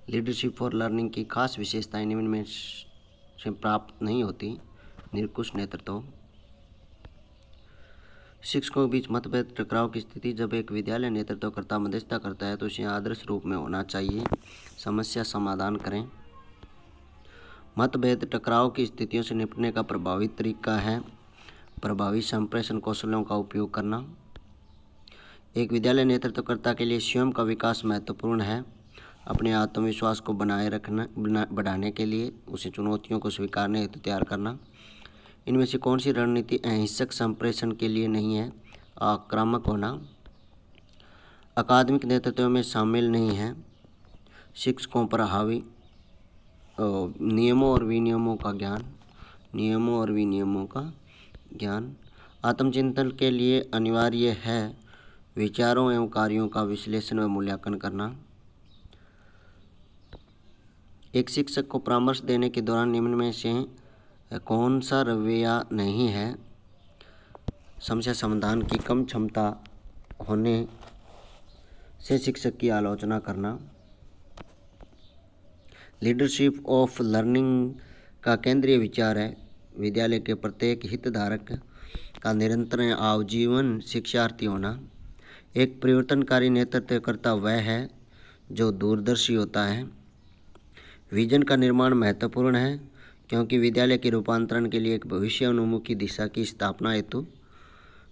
Leadership for learning की खास विशेषताएं निम्न में से प्राप्त नहीं होती। निरंकुश नेतृत्व। शिक्षकों के बीच मतभेद टकराव की स्थिति। जब एक विद्यालय नेतृत्वकर्ता मध्यस्थता करता है तो उसे आदर्श रूप में होना चाहिए। समस्या समाधान करें। मतभेद टकराव की स्थितियों से निपटने का प्रभावी तरीका है प्रभावी संप्रेषण कौशलों का उपयोग करना। एक विद्यालय नेतृत्वकर्ता के लिए स्वयं का विकास महत्वपूर्ण है। अपने आत्मविश्वास को बढ़ाने के लिए उसे चुनौतियों को स्वीकारने हेतु तैयार करना। इनमें से कौन सी रणनीति अहिंसक संप्रेषण के लिए नहीं है? आक्रामक होना। अकादमिक नेतृत्व में शामिल नहीं है। शिक्षकों पर हावी नियमों और विनियमों का ज्ञान। आत्मचिंतन के लिए अनिवार्य है विचारों एवं कार्यों का विश्लेषण व मूल्यांकन करना। एक शिक्षक को परामर्श देने के दौरान निम्न में से कौन सा रवैया नहीं है? समस्या समाधान की कम क्षमता होने से शिक्षक की आलोचना करना। लीडरशिप ऑफ लर्निंग का केंद्रीय विचार है विद्यालय के प्रत्येक हितधारक का निरंतर आजीवन शिक्षार्थी होना। एक परिवर्तनकारी नेतृत्वकर्ता वह है जो दूरदर्शी होता है। विजन का निर्माण महत्वपूर्ण है क्योंकि विद्यालय के रूपांतरण के लिए एक भविष्योन्मुखी दिशा की स्थापना हेतु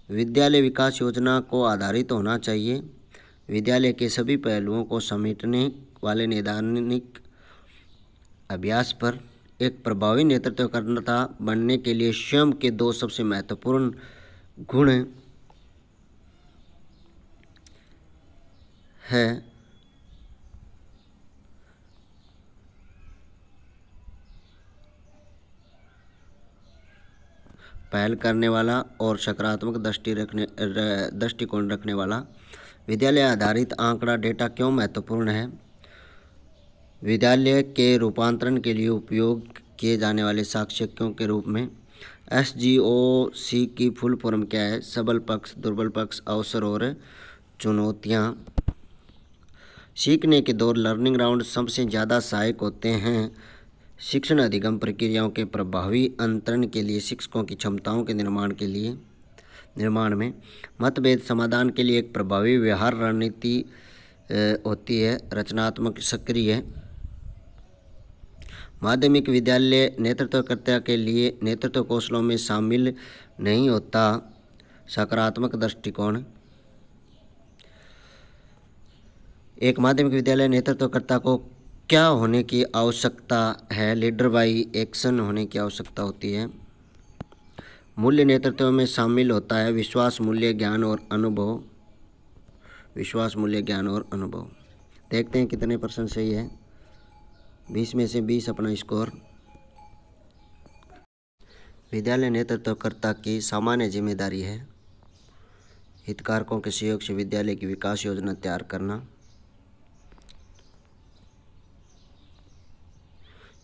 विद्यालय विकास योजना को आधारित होना चाहिए। विद्यालय के सभी पहलुओं को समेटने वाले नैदानिक अभ्यास पर एक प्रभावी नेतृत्वकर्ता बनने के लिए स्वयं के दो सबसे महत्वपूर्ण गुण है पहल करने वाला और सकारात्मक दृष्टिकोण रखने वाला। विद्यालय आधारित आंकड़ा डेटा क्यों महत्वपूर्ण है? विद्यालय के रूपांतरण के लिए उपयोग किए जाने वाले साक्ष्यों के रूप में SGOC की फुल फॉर्म क्या है? सबल पक्ष, दुर्बल पक्ष, अवसर और चुनौतियाँ। सीखने के दौर लर्निंग राउंड सबसे ज़्यादा सहायक होते हैं शिक्षण अधिगम प्रक्रियाओं के प्रभावी अंतरण के लिए। शिक्षकों की क्षमताओं के निर्माण में मतभेद समाधान के लिए एक प्रभावी व्यवहार रणनीति होती है रचनात्मक सक्रिय। माध्यमिक विद्यालय नेतृत्वकर्ता के लिए नेतृत्व कौशलों में शामिल नहीं होता सकारात्मक दृष्टिकोण। एक माध्यमिक विद्यालय नेतृत्वकर्ता को क्या होने की आवश्यकता है? लीडर बाय एक्शन होने की आवश्यकता होती है। मूल्य नेतृत्व में शामिल होता है विश्वास, मूल्य, ज्ञान और अनुभव। देखते हैं कितने % सही है। 20 में से 20 अपना स्कोर। विद्यालय नेतृत्वकर्ता की सामान्य जिम्मेदारी है हितधारकों के सहयोग से विद्यालय की विकास योजना तैयार करना।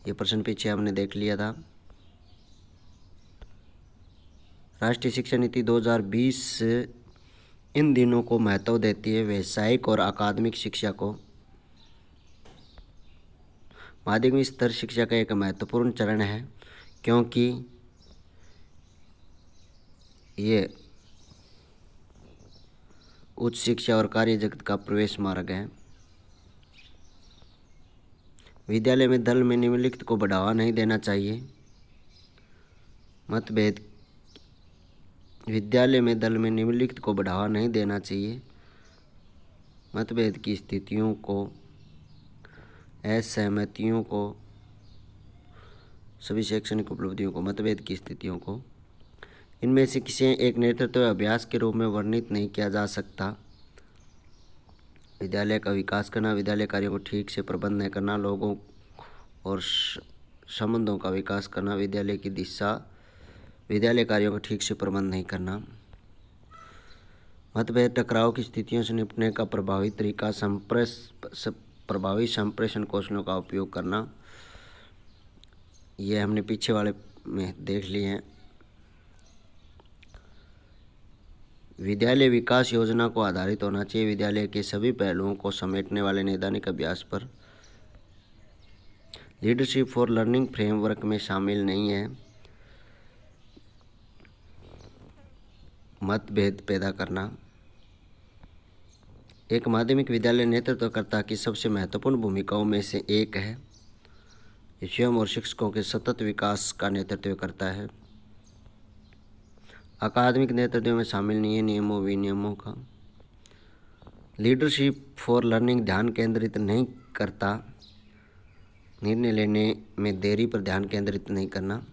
ये प्रश्न पीछे हमने देख लिया था। राष्ट्रीय शिक्षा नीति 2020 इन दिनों को महत्व देती है व्यावसायिक और अकादमिक शिक्षा को। माध्यमिक स्तर शिक्षा का एक महत्वपूर्ण चरण है क्योंकि ये उच्च शिक्षा और कार्य जगत का प्रवेश मार्ग है। विद्यालय में दल में निम्नलिखित को बढ़ावा नहीं देना चाहिए। विद्यालय में दल में निम्नलिखित को बढ़ावा नहीं देना चाहिए। मतभेद की स्थितियों को, असहमतियों को, सभी शैक्षणिक उपलब्धियों को, मतभेद की स्थितियों को इनमें से किसी एक नेतृत्व अभ्यास के रूप में वर्णित नहीं किया जा सकता। विद्यालय का विकास करना, विद्यालय कार्यों को ठीक से प्रबंधन करना, लोगों और संबंधों का विकास करना, विद्यालय की दिशा, विद्यालय कार्यों का ठीक से प्रबंध नहीं करना। मतभेद टकराव की स्थितियों से निपटने का प्रभावी तरीका प्रभावी संप्रेषण कौशलों का उपयोग करना। ये हमने पीछे वाले में देख लिए हैं। विद्यालय विकास योजना को आधारित होना चाहिए। विद्यालय के सभी पहलुओं को समेटने वाले नैदानिक अभ्यास पर लीडरशिप फॉर लर्निंग फ्रेमवर्क में शामिल नहीं है। मतभेद पैदा करना। एक माध्यमिक विद्यालय नेतृत्वकर्ता की सबसे महत्वपूर्ण भूमिकाओं में से एक है। ये स्वयं और शिक्षकों के सतत विकास का नेतृत्व करता है। अकादमिक नेतृत्व में शामिल नहीं है नियमों विनियमों का। लीडरशिप फॉर लर्निंग ध्यान केंद्रित नहीं करता। निर्णय लेने में देरी पर ध्यान केंद्रित नहीं करना।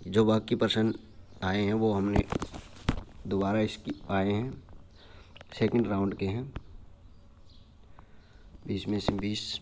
जो बाकी प्रश्न आए हैं वो हमने दोबारा इसकी आए हैं, सेकंड राउंड के हैं, 20 में से 20।